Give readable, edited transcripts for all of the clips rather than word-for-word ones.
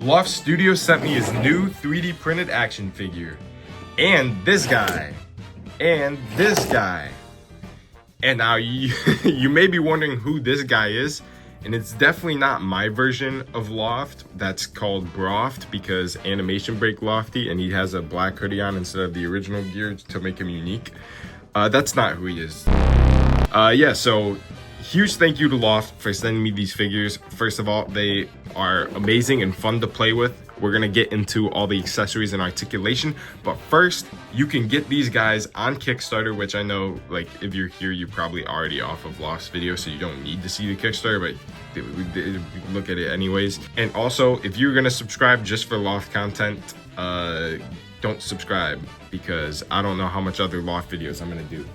Loft Studio sent me his new 3D printed action figure. And this guy. And this guy. And now you may be wondering who this guy is. And it's definitely not my version of Loft. That's called BROFT because Animation Break Lofty, and he has a black hoodie on instead of the original gear to make him unique. That's not who he is. Yeah, so huge thank you to Loft for sending me these figures. First of all, they are amazing and fun to play with. We're gonna get into all the accessories and articulation, but first, you can get these guys on Kickstarter, which I know, like, if you're here, you're probably already off of Loft's video, so you don't need to see the Kickstarter, but look at it anyways. And also, if you're gonna subscribe just for Loft content, don't subscribe because I don't know how much other Loft videos I'm gonna do.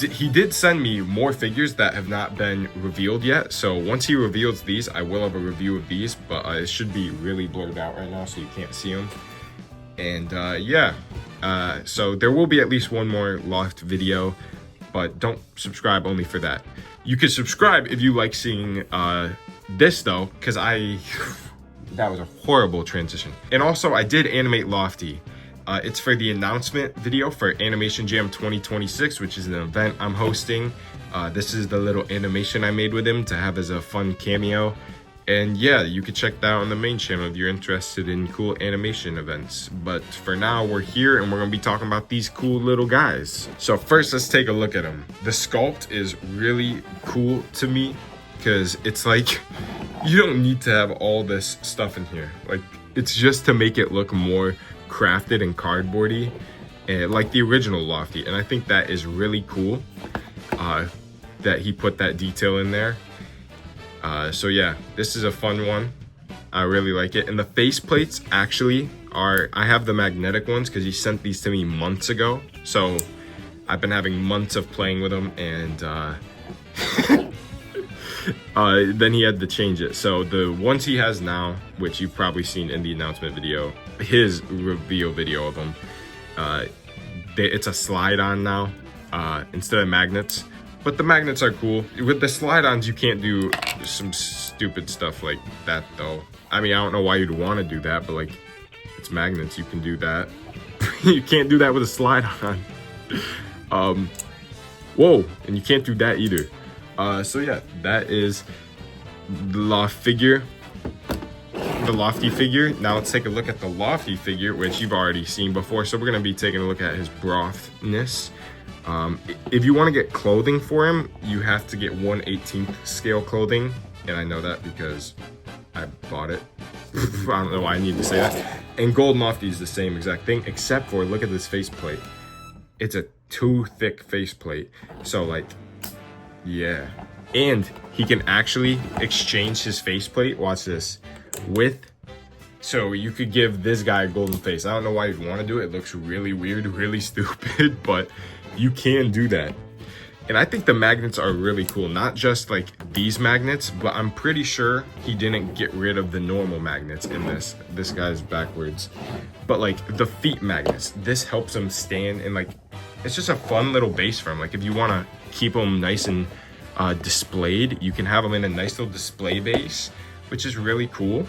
He did send me more figures that have not been revealed yet, so once he reveals these, I will have a review of these, but it should be really blurred out right now so you can't see them. And yeah, so there will be at least one more Loft video, but don't subscribe only for that. You can subscribe if you like seeing this though, because that was a horrible transition. And also, I did animate Lofty. It's for the announcement video for Animation Jam 2026, which is an event I'm hosting. This is the little animation I made with him to have as a fun cameo. And yeah, you can check that out on the main channel if you're interested in cool animation events. But for now, we're here and we're gonna be talking about these cool little guys. So first, let's take a look at them. The sculpt is really cool to me because it's like, you don't need to have all this stuff in here. Like, it's just to make it look more crafted and cardboardy, and like the original Lofty. And I think that is really cool that he put that detail in there. So yeah, this is a fun one. I really like it. And the face plates actually are, I have the magnetic ones because he sent these to me months ago, so I've been having months of playing with them, and then he had to change it. So the ones he has now, which you've probably seen in the announcement video, his reveal video of them, it's a slide-on now instead of magnets. But the magnets are cool. With the slide-ons, you can't do some stupid stuff like that though. I mean, I don't know why you'd want to do that, but like, it's magnets, you can do that. You can't do that with a slide-on. Whoa, and you can't do that either. So yeah, that is the Loft figure, the Lofty figure. Now let's take a look at the Lofty figure, which you've already seen before. So we're gonna be taking a look at his BROFTness. If you want to get clothing for him, you have to get 1/18th scale clothing, and I know that because I bought it. I don't know why I need to say that. And Gold Lofty is the same exact thing, except for, look at this faceplate. It's a too thick faceplate. So like, yeah. And he can actually exchange his faceplate, watch this, so you could give this guy a golden face. I don't know why you'd want to do it. It looks really weird, really stupid, but you can do that. And I think the magnets are really cool. Not just like these magnets, but I'm pretty sure he didn't get rid of the normal magnets in this. This guy's backwards. But like the feet magnets, this helps him stand, and like, it's just a fun little base for him. Like if you want to keep them nice and displayed, you can have them in a nice little display base, which is really cool.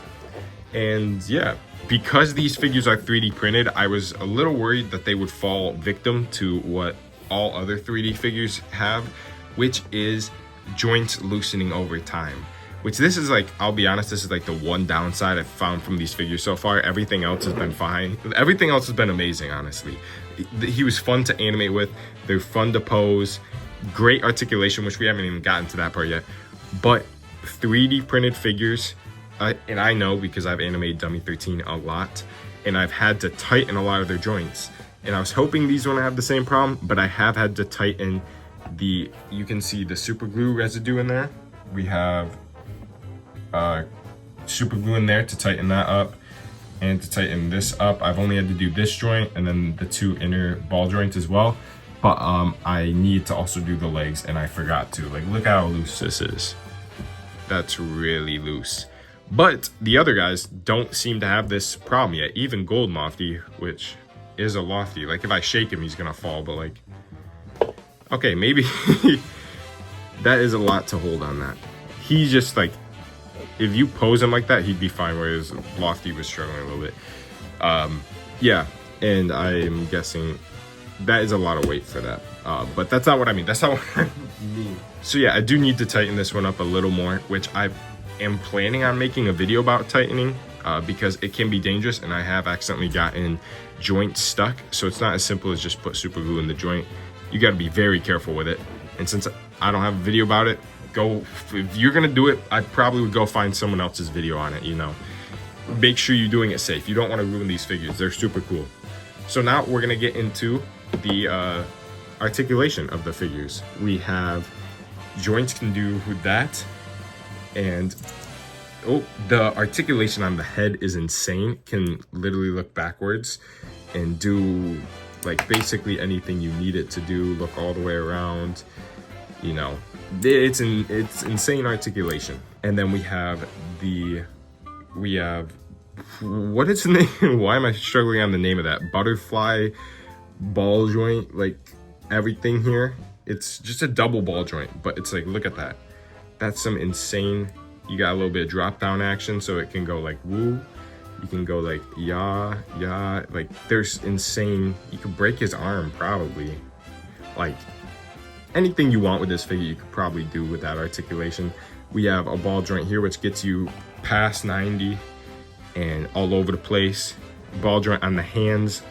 And yeah, because these figures are 3D printed, I was a little worried that they would fall victim to what all other 3D figures have, which is joints loosening over time. Which this is like, I'll be honest, this is like the one downside I've found from these figures so far. Everything else has been fine. Everything else has been amazing, honestly. He was fun to animate with. They're fun to pose. Great articulation, which we haven't even gotten to that part yet. But 3D printed figures, and I know because I've animated Dummy 13 a lot, and I've had to tighten a lot of their joints. And I was hoping these wouldn't have the same problem, but I have had to tighten the, you can see the super glue residue in there. We have super glue in there to tighten that up, and to tighten this up, I've only had to do this joint and then the two inner ball joints as well. But I need to also do the legs, and I forgot to. Like, look how loose this is. That's really loose. But the other guys don't seem to have this problem yet. Even Gold Lofty, which is a Lofty. Like, if I shake him, he's gonna fall, but like, okay, maybe that is a lot to hold on that. He's just like, if you pose him like that, he'd be fine, whereas Lofty was struggling a little bit. Yeah, and I'm guessing that is a lot of weight for that. But that's not what I mean. That's not what I mean. So yeah, I do need to tighten this one up a little more, which I am planning on making a video about tightening, because it can be dangerous, and I have accidentally gotten joints stuck. So it's not as simple as just put super glue in the joint. You got to be very careful with it. And since I don't have a video about it, if you're gonna do it, I probably would go find someone else's video on it, you know. Make sure you're doing it safe. You don't want to ruin these figures. They're super cool. So now we're gonna get into the articulation of the figures. We have joints can do that, and the articulation on the head is insane. Can literally look backwards and do like basically anything you need it to do. Look all the way around, you know. It's insane articulation. And then we have what is the name? Why am I struggling on the name of that? Butterfly ball joint, like everything here. It's just a double ball joint, but it's like, look at that. That's some insane. You got a little bit of drop down action, so it can go like woo. You can go like yeah, like there's insane. You could break his arm probably. Like anything you want with this figure, you could probably do with that articulation. We have a ball joint here, which gets you past 90 and all over the place. Ball joint on the hands,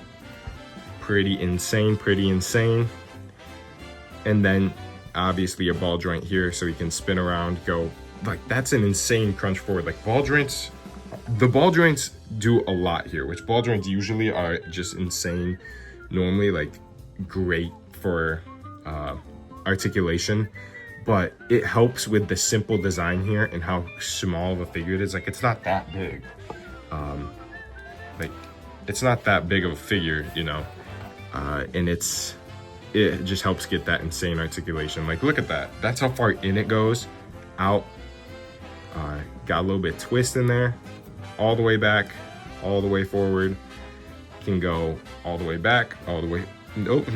pretty insane. And then obviously a ball joint here, so he can spin around, go like, that's an insane crunch forward. Like ball joints, the ball joints do a lot here, which ball joints usually are just insane. Normally like great for articulation, but it helps with the simple design here and how small of a figure it is. Like it's not that big. Like it's not that big of a figure, you know, and it just helps get that insane articulation. Like look at that. That's how far in it goes. Out. Got a little bit of twist in there. All the way back, all the way forward. Can go all the way back, all the way. Nope.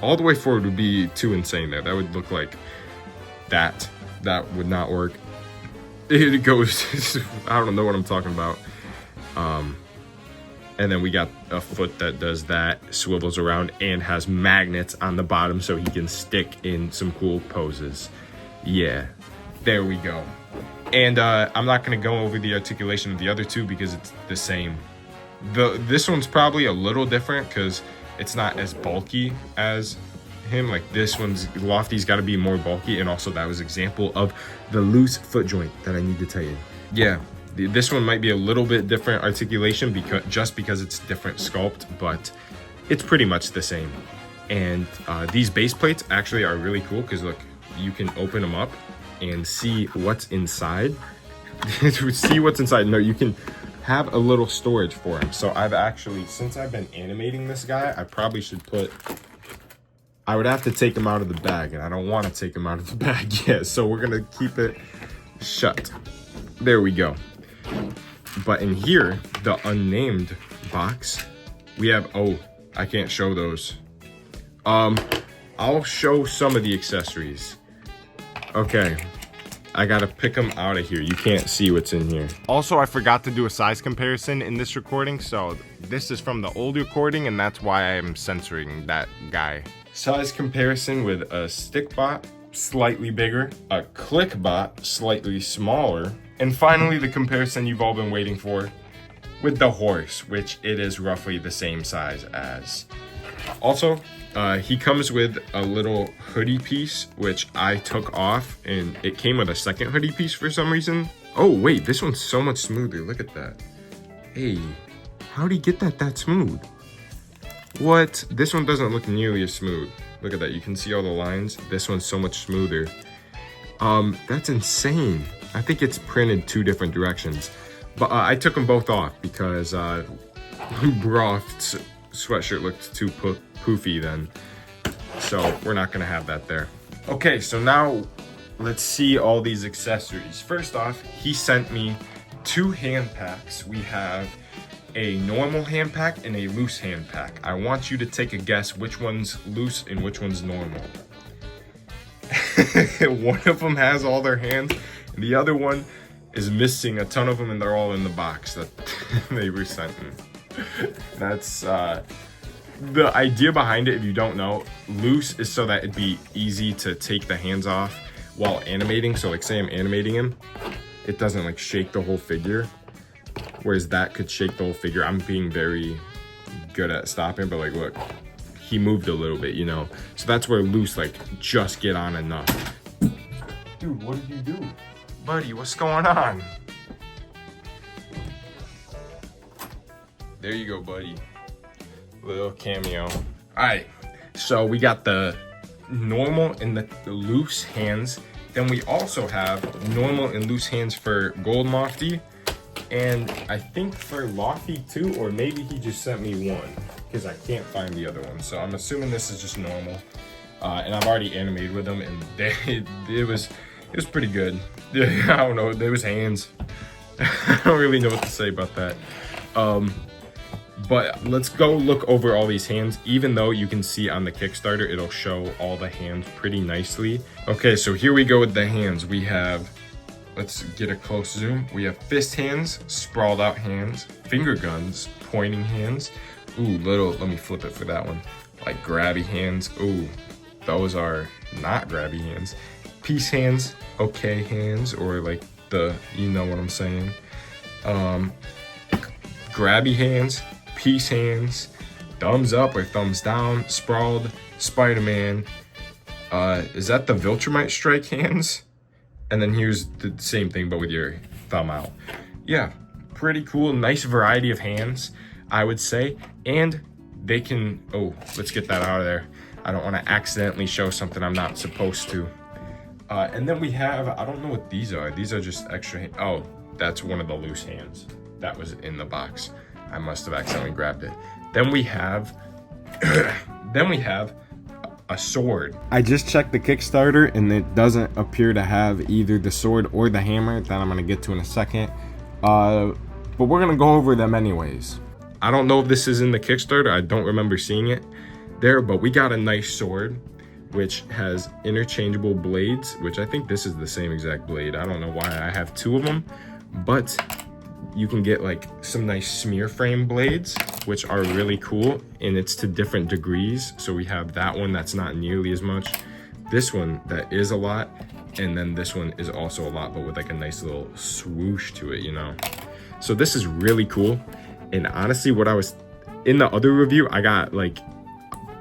All the way forward would be too insane there. That would look like that. That would not work. It goes. I don't know what I'm talking about. And then we got a foot that does that, swivels around, and has magnets on the bottom so he can stick in some cool poses. Yeah, there we go. And I'm not going to go over the articulation of the other two because it's the same. This one's probably a little different because it's not as bulky as him. Like this one's, Lofty's got to be more bulky, and also that was example of the loose foot joint that I need to tighten. Yeah. This one might be a little bit different articulation because it's different sculpt, but it's pretty much the same. And these base plates actually are really cool because look, you can open them up and see what's inside. See what's inside. No, you can have a little storage for them. So I've actually, since I've been animating this guy, I probably should I would have to take him out of the bag, and I don't want to take him out of the bag yet. So we're gonna keep it shut. There we go. But in here, the unnamed box, we have, I can't show those. I'll show some of the accessories. Okay, I gotta pick them out of here. You can't see what's in here. Also, I forgot to do a size comparison in this recording, so this is from the old recording, and that's why I'm censoring that guy. Size comparison with a stick bot, slightly bigger, a click bot, slightly smaller, and finally the comparison you've all been waiting for with the horse, which it is roughly the same size as. Also, he comes with a little hoodie piece, which I took off, and it came with a second hoodie piece for some reason. Oh wait, this one's so much smoother, look at that. Hey, how'd he get that smooth? What? This one doesn't look nearly as smooth. Look at that, you can see all the lines. This one's so much smoother. That's insane. I think it's printed two different directions. But I took them both off because BROFT's sweatshirt looked too poofy then. So we're not gonna have that there. Okay, so now let's see all these accessories. First off, he sent me 2 hand packs. We have a normal hand pack and a loose hand pack. I want you to take a guess which one's loose and which one's normal. One of them has all their hands, and the other one is missing a ton of them, and they're all in the box that they were sent in. That's the idea behind it. If you don't know, loose is so that it'd be easy to take the hands off while animating. So like say I'm animating him, it doesn't like shake the whole figure, whereas that could shake the whole figure. I'm being very good at stopping, but like look, he moved a little bit, you know, so that's where loose like just get on enough. Dude, what did you do? Buddy, what's going on? There you go, buddy. Little cameo. All right, so we got the normal and the loose hands. Then we also have normal and loose hands for Gold Lofty. And I think for Lofty too, or maybe he just sent me one because I can't find the other one. So I'm assuming this is just normal. And I've already animated with them, and it was pretty good. Yeah, I don't know, there was hands. I don't really know what to say about that. But let's go look over all these hands. Even though you can see on the Kickstarter, it'll show all the hands pretty nicely. Okay, so here we go with the hands. We have, let's get a close zoom. We have fist hands, sprawled out hands, finger guns, pointing hands. Ooh, let me flip it for that one. Like grabby hands. Ooh, those are not grabby hands. Peace hands, okay hands, or like you know what I'm saying. Grabby hands, peace hands, thumbs up or thumbs down, sprawled, Spider-Man. Is that the Viltrumite strike hands? And then here's the same thing, but with your thumb out. Yeah, pretty cool, nice variety of hands, I would say. And they can, oh, let's get that out of there. I don't want to accidentally show something I'm not supposed to. And then we have, I don't know what these are. These are just extra, oh, that's one of the loose hands that was in the box. I must have accidentally grabbed it. Then we have, a sword. I just checked the Kickstarter and it doesn't appear to have either the sword or the hammer that I'm gonna get to in a second. But we're gonna go over them anyways. I don't know if this is in the Kickstarter. I don't remember seeing it there, but we got a nice sword, which has interchangeable blades, which I think this is the same exact blade. I don't know why I have two of them, but you can get like some nice smear frame blades, which are really cool, and it's to different degrees. So we have that one that's not nearly as much, this one that is a lot, and then this one is also a lot, but with like a nice little swoosh to it, you know? So this is really cool. And honestly, what I was, in the other review, I got like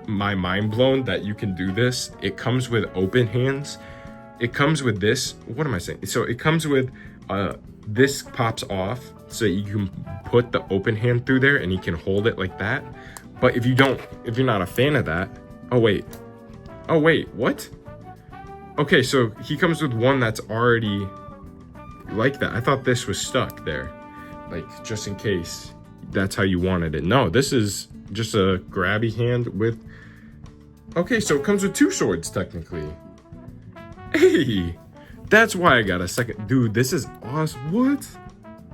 my mind blown that you can do this. It comes with open hands. It comes with this, what am I saying? So it comes with, this pops off so you can put the open hand through there and you can hold it like that. But if you're not a fan of that, oh wait, what? Okay, so he comes with one that's already like that. I thought this was stuck there, like just in case that's how you wanted it. No, this is just a grabby hand with, okay, so it comes with two swords technically. Hey, that's why I got a second. Dude, this is awesome. What?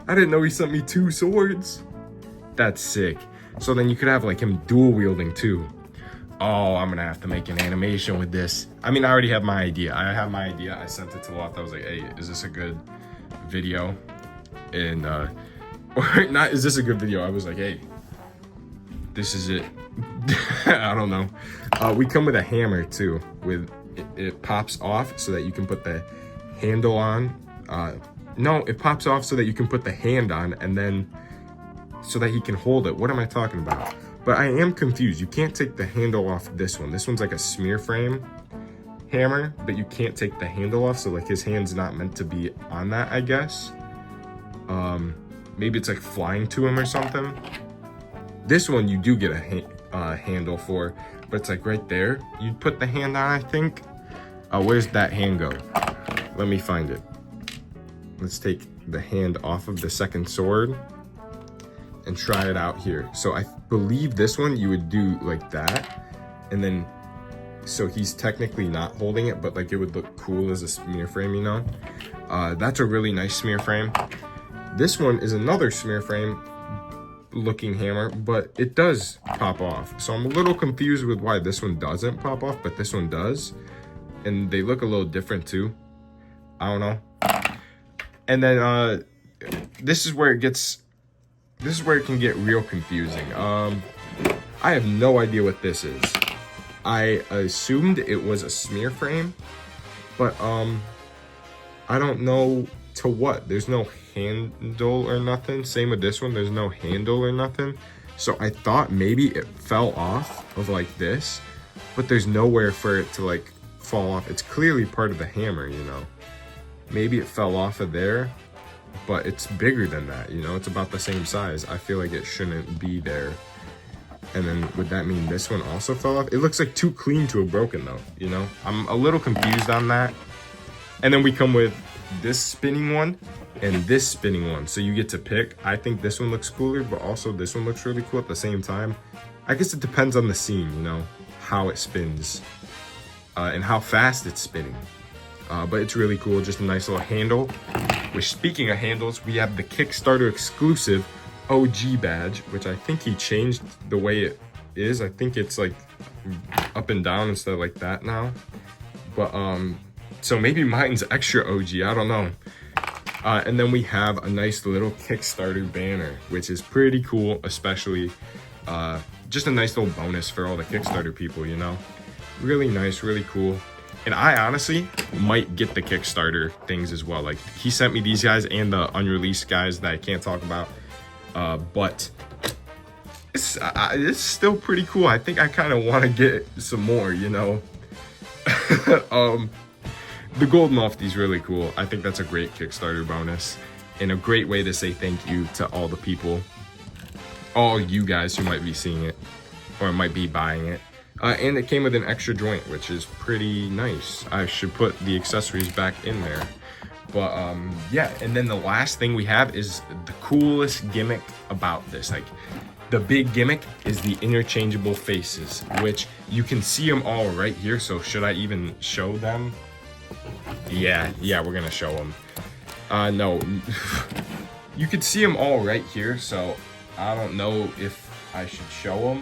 I didn't know he sent me two swords. That's sick. So then you could have like him dual wielding too. Oh, I'm gonna have to make an animation with this. I mean, I already have my idea. I sent it to Loft. I was like, hey, is this a good video? And, or not, is this a good video? I was like, hey, this is it. I don't know. We come with a hammer too. It pops off so that you can put the handle on. No, it pops off so that you can put the hand on, and then so that he can hold it. What am I talking about? But I am confused. You can't take the handle off this one. This one's like a smear frame hammer, but you can't take the handle off. So like his hand's not meant to be on that, I guess. Maybe it's like flying to him or something. This one you do get a handle for, but it's like right there. You'd put the hand on, I think. Where's that hand go? Let me find it. Let's take the hand off of the second sword and try it out here. So I believe this one you would do like that, and then so he's technically not holding it, but like it would look cool as a smear frame, you know? That's a really nice smear frame. This one is another smear frame looking hammer, but it does pop off. So I'm a little confused with why this one doesn't pop off, but this one does. And they look a little different too. I don't know. And then this is where it can get real confusing. I have no idea what this is. I assumed it was a smear frame, but I don't know to what. There's no handle or nothing. Same with this one, there's no handle or nothing. So I thought maybe it fell off of like this, but there's nowhere for it to like fall off. It's clearly part of the hammer, you know. Maybe it fell off of there, but it's bigger than that, you know. It's about the same size. I feel like it shouldn't be there. And then would that mean this one also fell off? It looks like too clean to have broken though, you know. I'm a little confused on that. And then we come with this spinning one and this spinning one, so you get to pick. I think this one looks cooler, but also this one looks really cool at the same time. I guess it depends on the scene, you know, how it spins and how fast it's spinning. But it's really cool, just a nice little handle. Which, speaking of handles, we have the Kickstarter exclusive OG badge, which I think he changed the way it is. I think it's like up and down instead of like that now. But so maybe mine's extra OG, I don't know. And then we have a nice little Kickstarter banner, which is pretty cool, especially just a nice little bonus for all the Kickstarter people, you know. Really nice, really cool. And I honestly might get the Kickstarter things as well. Like, he sent me these guys and the unreleased guys that I can't talk about. But it's still pretty cool. I think I kind of want to get some more, you know. The gold Lofty is really cool. I think that's a great Kickstarter bonus and a great way to say thank you to all the people, all you guys who might be seeing it or might be buying it. And it came with an extra joint, which is pretty nice. I should put the accessories back in there. But yeah, and then the last thing we have is the coolest gimmick about this. Like, the big gimmick is the interchangeable faces, which you can see them all right here. So should I even show them? Yeah, we're gonna show them. No, you can see them all right here. So I don't know if I should show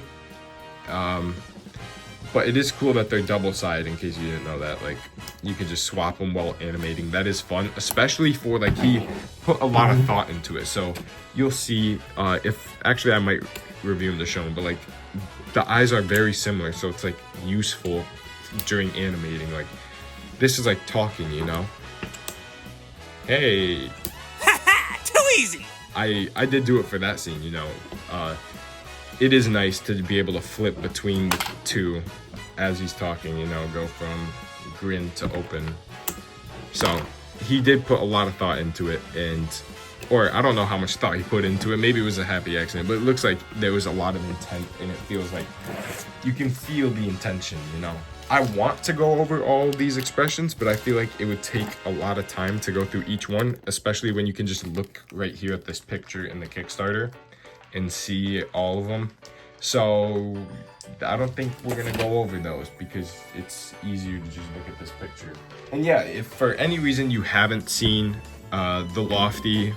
them. But it is cool that they're double-sided, in case you didn't know that. Like, you could just swap them while animating. That is fun, especially for, like, he put a lot of thought into it. So you'll see, if, actually I might review them to show them, but like, the eyes are very similar. So it's like useful during animating. Like, this is like talking, you know? Hey. Haha, too easy. I did do it for that scene, you know. It is nice to be able to flip between the two as he's talking, you know, go from grin to open. So he did put a lot of thought into it, or I don't know how much thought he put into it. Maybe it was a happy accident, but it looks like there was a lot of intent, and it feels like you can feel the intention, you know. I want to go over all of these expressions, but I feel like it would take a lot of time to go through each one, especially when you can just look right here at this picture in the Kickstarter and see all of them. So I don't think we're gonna go over those because it's easier to just look at this picture. And yeah, if for any reason you haven't seen the Lofty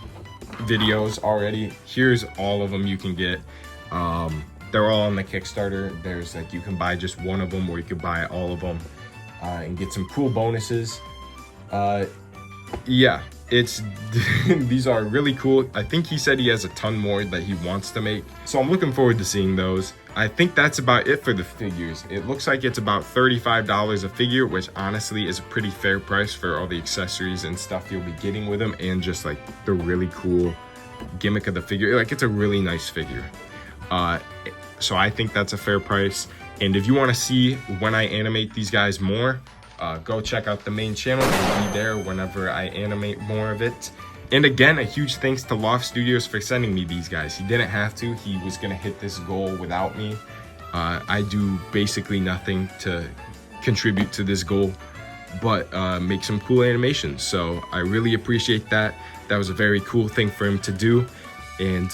videos already, here's all of them you can get. They're all on the Kickstarter. There's like, you can buy just one of them, or you could buy all of them and get some cool bonuses. Yeah, it's these are really cool. I think he said he has a ton more that he wants to make, so I'm looking forward to seeing those. I think that's about it for the figures. It looks like it's about $35 a figure, which honestly is a pretty fair price for all the accessories and stuff you'll be getting with them, and just like the really cool gimmick of the figure. Like, it's a really nice figure. So I think that's a fair price. And if you want to see when I animate these guys more, go check out the main channel. It'll be there whenever I animate more of it. And again, a huge thanks to Loft Studios for sending me these guys. He didn't have to. He was gonna hit this goal without me. I do basically nothing to contribute to this goal, but make some cool animations. So I really appreciate that. That was a very cool thing for him to do. And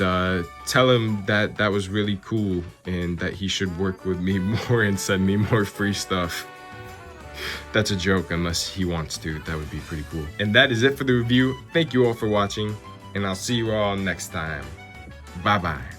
tell him that that was really cool and that he should work with me more and send me more free stuff. That's a joke, unless he wants to. That would be pretty cool. And that is it for the review. Thank you all for watching, and I'll see you all next time. Bye-bye.